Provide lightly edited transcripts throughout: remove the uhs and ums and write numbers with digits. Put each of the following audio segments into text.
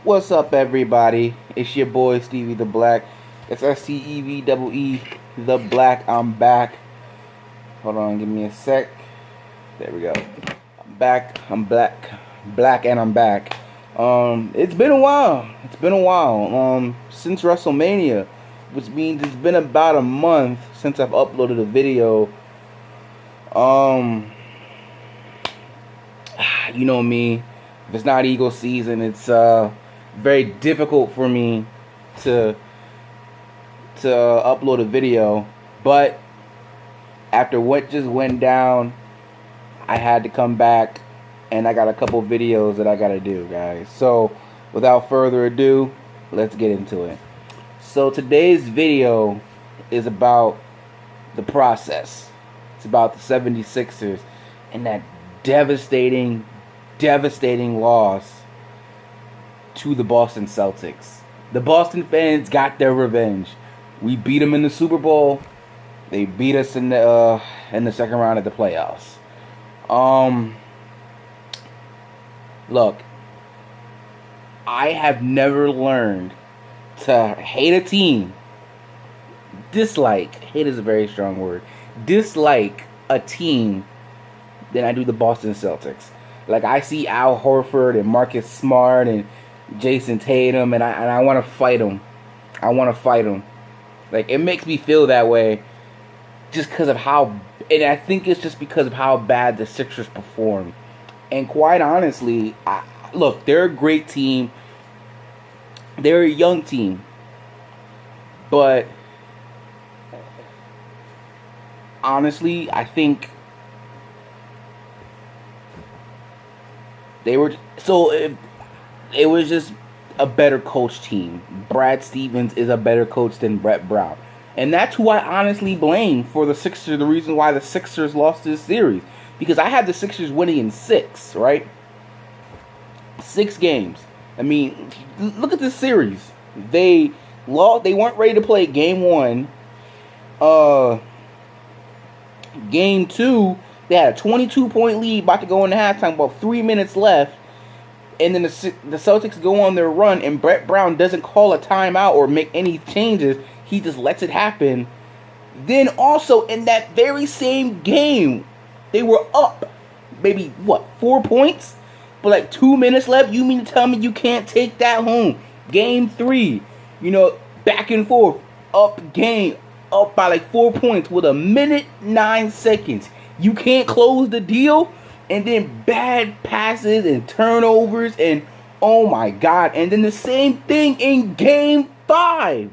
What's up, everybody? It's your boy Stevie the Black. It's STEVEE the Black. I'm back. Hold on, give me a sec. There we go. I'm back. I'm black, and I'm back. It's been a while. Since WrestleMania, which means it's been about a month since I've uploaded a video. Um, you know me. If it's not Eagle season, it's very difficult for me to upload a video. But after what just went down, I had to come back, and I got a couple videos that I gotta do, guys. So without further ado, let's get into it. So today's video is about the process. It's about the 76ers and that devastating loss to the Boston Celtics. The Boston fans got their revenge. We beat them in the Super Bowl. They beat us in the second round of the playoffs. Look, I have never learned to hate a team. Hate is a very strong word. Dislike a team than I do the Boston Celtics. Like, I see Al Horford and Marcus Smart and Jason Tatum, and I want to fight them. I want to fight them. Like, it makes me feel that way just because of how, and I think it's just because of how bad the Sixers perform. And quite honestly, look, they're a great team. They're a young team. But honestly, I think it was just a better coach team. Brad Stevens is a better coach than Brett Brown. And that's who I honestly blame for the Sixers, the reason why the Sixers lost this series. Because I had the Sixers winning in 6, right? 6 games. I mean, look at this series. They weren't ready to play game 1. Game 2, they had a 22-point lead, about to go into halftime, about 3 minutes left. And then the Celtics go on their run, and Brett Brown doesn't call a timeout or make any changes. He just lets it happen. Then also, in that very same game, they were up maybe, 4 points? But like 2 minutes left, you mean to tell me you can't take that home? Game 3, back and forth, up by like 4 points with 1:09. You can't close the deal? And then bad passes and turnovers, and oh my God. And then the same thing in game 5.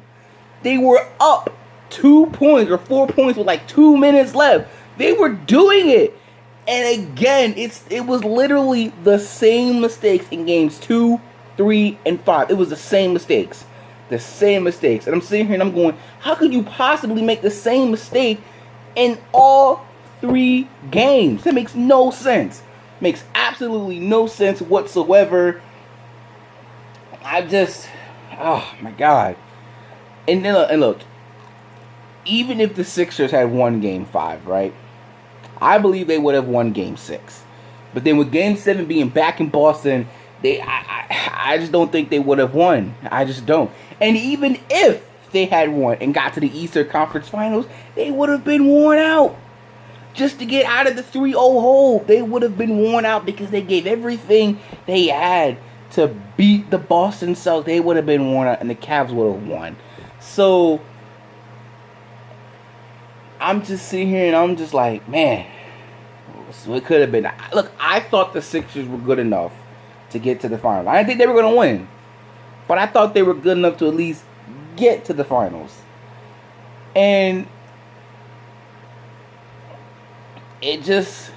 They were up 2 points or 4 points with like 2 minutes left. They were doing it. And again, it was literally the same mistakes in games 2, 3, and 5. It was the same mistakes. The same mistakes. And I'm sitting here and I'm going, how could you possibly make the same mistake in all 3 games? That makes no sense. Makes absolutely no sense whatsoever. Oh my God. And look, even if the Sixers had won game 5, right? I believe they would have won game 6. But then with game 7 being back in Boston, I just don't think they would have won. I just don't. And even if they had won and got to the Eastern Conference Finals, they would have been worn out. Just to get out of the 3-0 hole, they would have been worn out because they gave everything they had to beat the Boston Celtics. They would have been worn out, and the Cavs would have won. So I'm just sitting here and I'm just like, man, so it could have been. Look, I thought the Sixers were good enough to get to the finals. I didn't think they were going to win, but I thought they were good enough to at least get to the finals. And it just,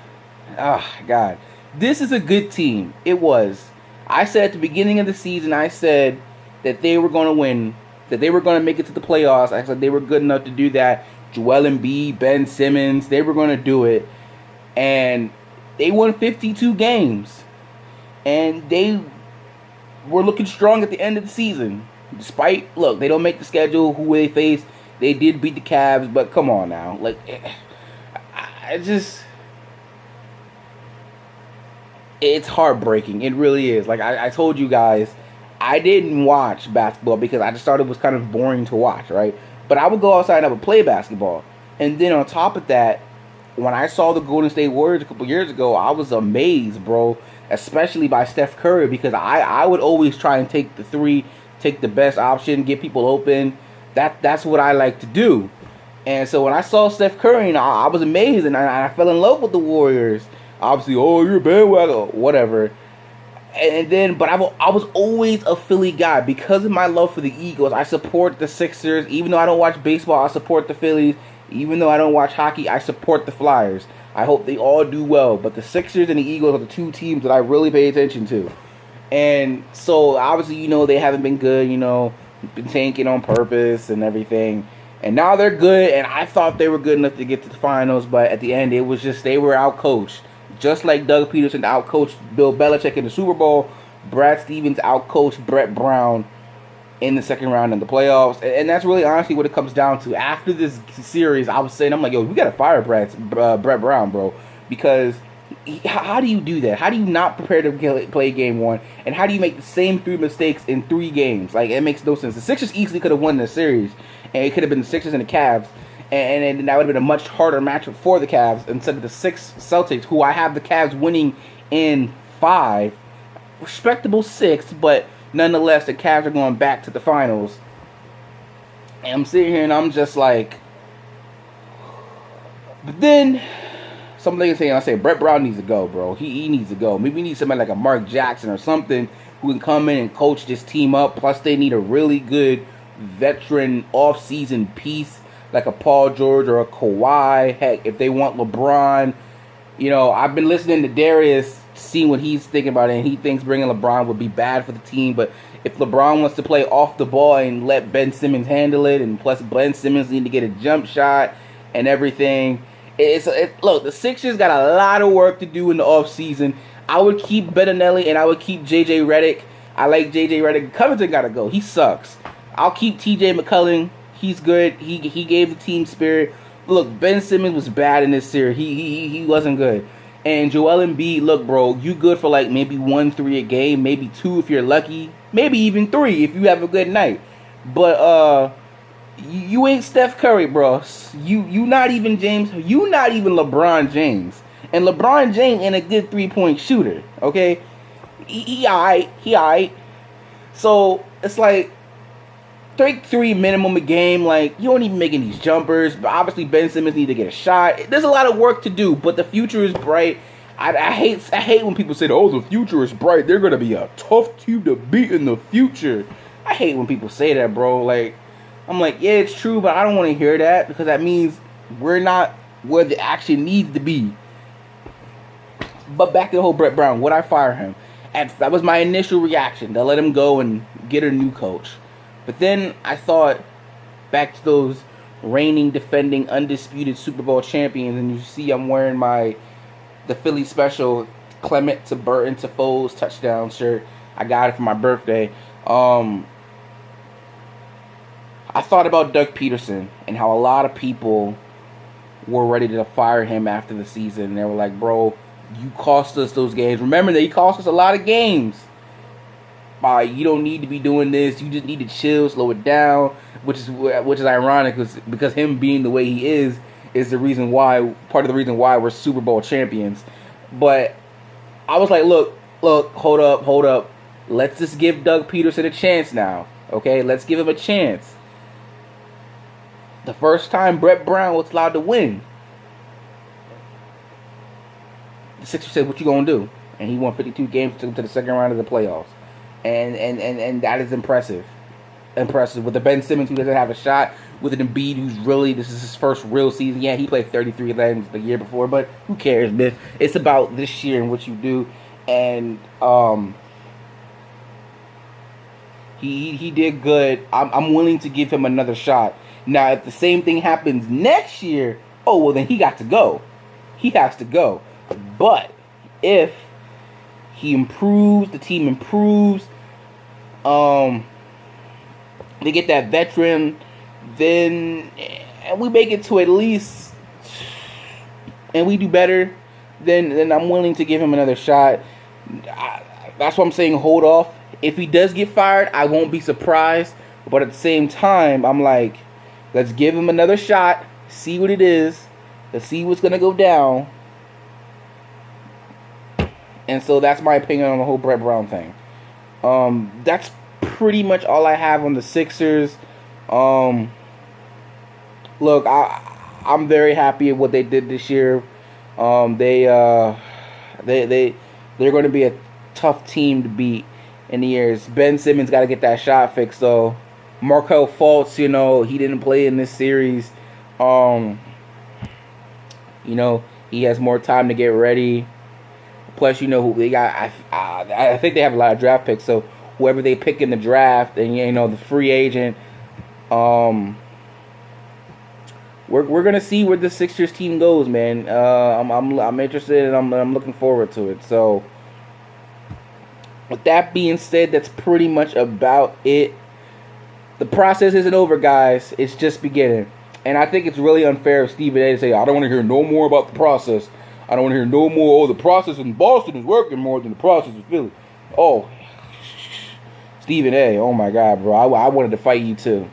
oh God, this is a good team. It was. I said at the beginning of the season, I said that they were going to win, that they were going to make it to the playoffs. I said they were good enough to do that. Joel Embiid, Ben Simmons, they were going to do it. And they won 52 games. And they were looking strong at the end of the season. Despite, look, they don't make the schedule, who they face. They did beat the Cavs, but come on now. Like, it's heartbreaking. It really is. Like, I told you guys, I didn't watch basketball because I just thought it was kind of boring to watch, right? But I would go outside and I would play basketball. And then on top of that, when I saw the Golden State Warriors a couple years ago, I was amazed, bro. Especially by Steph Curry, because I would always try and take the three, take the best option, get people open. That's what I like to do. And so when I saw Steph Curry, I was amazed, and I fell in love with the Warriors. Obviously, oh, you're a bandwagon, whatever. And then, but I was always a Philly guy because of my love for the Eagles. I support the Sixers, even though I don't watch baseball. I support the Phillies, even though I don't watch hockey. I support the Flyers. I hope they all do well. But the Sixers and the Eagles are the two teams that I really pay attention to. And so obviously, they haven't been good. Been tanking on purpose and everything. And now they're good, and I thought they were good enough to get to the finals, but at the end, it was just they were outcoached. Just like Doug Peterson outcoached Bill Belichick in the Super Bowl, Brad Stevens outcoached Brett Brown in the second round in the playoffs. And that's really honestly what it comes down to. After this series, I was saying, I'm like, yo, we got to fire Brett Brown, bro. Because how do you do that? How do you not prepare to play game one? And how do you make the same three mistakes in 3 games? Like, it makes no sense. The Sixers easily could have won the series. And it could have been the Sixers and the Cavs. And that would have been a much harder matchup for the Cavs instead of the 6 Celtics, who I have the Cavs winning in 5. Respectable 6, but nonetheless, the Cavs are going back to the finals. And I'm sitting here and I'm just like... But then, somebody saying, I say, Brett Brown needs to go, bro. He needs to go. Maybe we need somebody like a Mark Jackson or something who can come in and coach this team up. Plus, they need a really good veteran off-season piece like a Paul George or a Kawhi. Heck, if they want LeBron, I've been listening to Darius, seeing what he's thinking about it, and he thinks bringing LeBron would be bad for the team. But if LeBron wants to play off the ball and let Ben Simmons handle it, and plus Ben Simmons need to get a jump shot and everything, look, the Sixers got a lot of work to do in the offseason. I would keep Bettinelli and I would keep J.J. Redick. I like J.J. Redick. Covington got to go. He sucks. I'll keep T.J. McCollum. He's good. He gave the team spirit. Look, Ben Simmons was bad in this series. He wasn't good. And Joel Embiid, look, bro, you good for like maybe 1-3 a game, maybe 2 if you're lucky, maybe even 3 if you have a good night. But you ain't Steph Curry, bro. You not even James. You not even LeBron James. And LeBron James ain't a good 3-point shooter. Okay, he alright. So it's like, take 3 minimum a game. Like, you don't even making these jumpers. But obviously Ben Simmons need to get a shot. There's a lot of work to do, but the future is bright. I hate when people say, oh, the future is bright. They're gonna be a tough team to beat in the future. I hate when people say that, bro. Like, I'm like, yeah, it's true, but I don't want to hear that, because that means we're not where the action needs to be. But back to the whole Brett Brown. Would I fire him? That was my initial reaction, to let him go and get a new coach. But then I thought back to those reigning, defending, undisputed Super Bowl champions, and you see I'm wearing the Philly special Clement to Burton to Foles touchdown shirt. I got it for my birthday. I thought about Doug Peterson and how a lot of people were ready to fire him after the season. And they were like, bro, you cost us those games. Remember that he cost us a lot of games. You don't need to be doing this. You just need to chill, slow it down, which is ironic, because him being the way he is the reason why, part of the reason why we're Super Bowl champions. But I was like, look, hold up. Let's just give Doug Peterson a chance now, okay? Let's give him a chance. The first time Brett Brown was allowed to win, the Sixers said, what you gonna do? And he won 52 games, took him to the second round of the playoffs. And that is impressive. With the Ben Simmons, who doesn't have a shot, with an Embiid who's really, this is his first real season. Yeah, he played 33 games the year before, but who cares, man? It's about this year and what you do. And he did good. I'm willing to give him another shot. Now, if the same thing happens next year, then he got to go. He has to go. But if he improves, the team improves, they get that veteran, then we make it to at least, and we do better, then I'm willing to give him another shot. That's what I'm saying, hold off. if he does get fired, I won't be surprised. But at the same time, I'm like, let's give him another shot, see what it is, let's see what's gonna go down. And so that's my opinion on the whole Brett Brown thing. That's pretty much all I have on the Sixers. Look, I'm very happy with what they did this year. They're going to be a tough team to beat in the years. Ben Simmons got to get that shot fixed though. Markelle Fultz, he didn't play in this series. He has more time to get ready. Plus, who they got. I think they have a lot of draft picks. So whoever they pick in the draft, and the free agent, we're gonna see where the Sixers team goes, man. I'm interested and I'm looking forward to it. So with that being said, that's pretty much about it. The process isn't over, guys. It's just beginning, and I think it's really unfair of Stephen A to say, I don't want to hear no more about the process. I don't want to hear no more. Oh, the process in Boston is working more than the process in Philly. Oh, Stephen A. Oh my God, bro. I wanted to fight you too,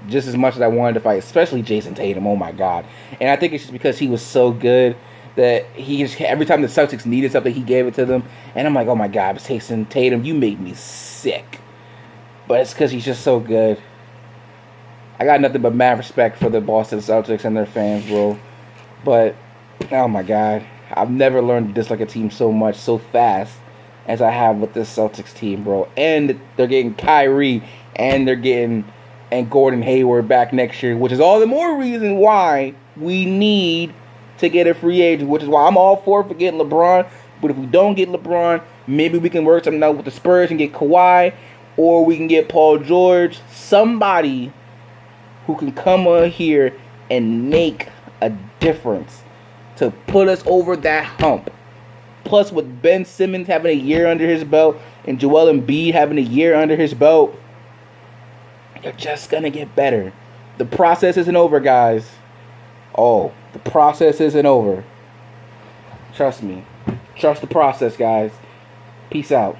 just as much as I wanted to fight, especially Jason Tatum. Oh my God. And I think it's just because he was so good that every time the Celtics needed something, he gave it to them. And I'm like, oh my God, Jason Tatum, you made me sick. But it's because he's just so good. I got nothing but mad respect for the Boston Celtics and their fans, bro. But oh my God, I've never learned to dislike a team so much, so fast, as I have with this Celtics team, bro. And they're getting Kyrie, and they're getting Gordon Hayward back next year, which is all the more reason why we need to get a free agent, which is why I'm all for getting LeBron. But if we don't get LeBron, maybe we can work something out with the Spurs and get Kawhi, or we can get Paul George, somebody who can come on here and make a difference to put us over that hump. Plus, with Ben Simmons having a year under his belt and Joel Embiid having a year under his belt, they're just going to get better. The process isn't over, guys. Oh, the process isn't over. Trust me. Trust the process, guys. Peace out.